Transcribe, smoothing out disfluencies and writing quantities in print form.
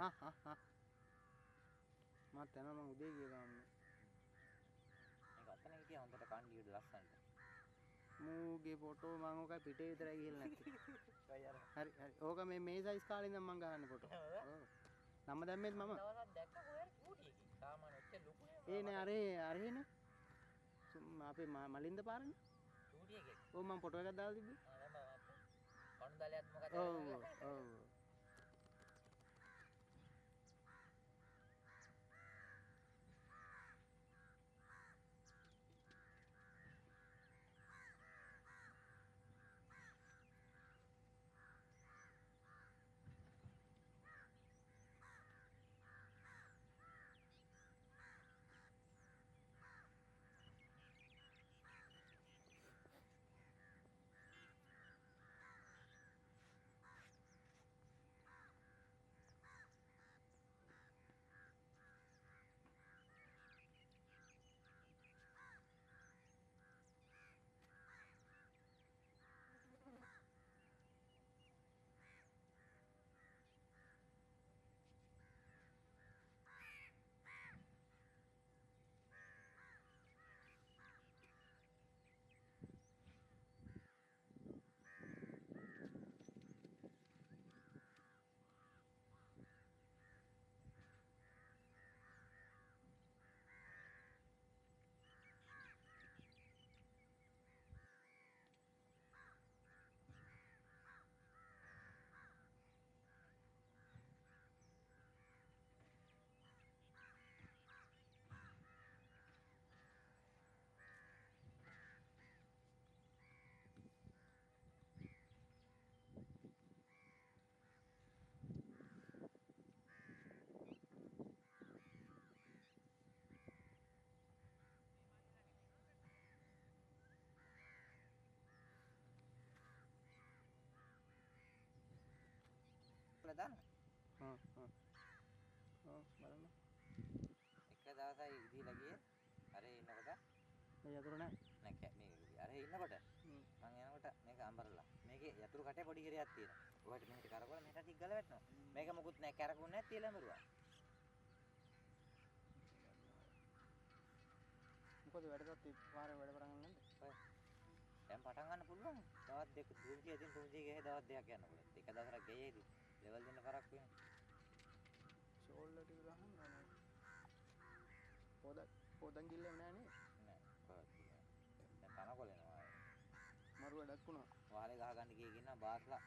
මත් යනවා මං උදේ ගිය ගමන්. මේක අතන හිටියා හොඳට කණ්ඩියට ලස්සනට. මූගේ ෆොටෝ මං ඔකයි පිටේ විතරයි ගිහලා නැත්තේ. කොයි අර. හරි හරි. ඕක මේ සයිස් කාලේ ඉඳන් මං ගහන්නේ ෆොටෝ. ඔව්. නම දැම්මෙත් මම. දවසක් දැක්ක කොහෙද කූටි එකේ. සාමාන්‍ය ඔච්චර ලොකු නේ. ඒ නේ අරේනේ. අපේ මලින්ද පාරනේ. කූටි එකේ. ඔව් මං ෆොටෝ එකක් දාලා තිබ්බේ. දැන් බලන්න. කණුදලයක් මොකද ඔව්. දාන්න. බලන්න. එක දවසයි ඉදීලා ගියේ. අර ඉන්නකොට මේ යතුරු නැහැ. නෑ මේ අර ඉන්නකොට මං එනකොට මේක අඹරලා. මේකේ යතුරු කටේ පොඩි ගෙරයක් තියෙනවා. ඔයාලට මෙහෙට කරකවලා මෙහෙට ටික ගල වැටෙනවා. මේක මොකුත් නෑ කැරකුන්නේ නැහැ තියලා මරුවා. මොකද වැඩකට පාරේ වැඩ කරන් නැන්ද? ඔය දැන් පටන් ගන්න පුළුවන්. දවස් දෙක තුන්තිය දින තුන්තිය ගෙහේ දවස් දෙකක් යනකොට. එක දවසක් ගෙයේදී ලෙවල් දෙන්න කරක් වෙනවා. ෂෝල්ඩර් ටික ගහන්න ඕනේ. පොදන් ගිල්ලෙම නෑ නේ. නෑ කොහොමද කියන්නේ. දැන් තනකොළ එනවා. මරු වැඩක් වුණා. වාලේ ගහ ගන්න ගියේ කියනවා බාස්ලා.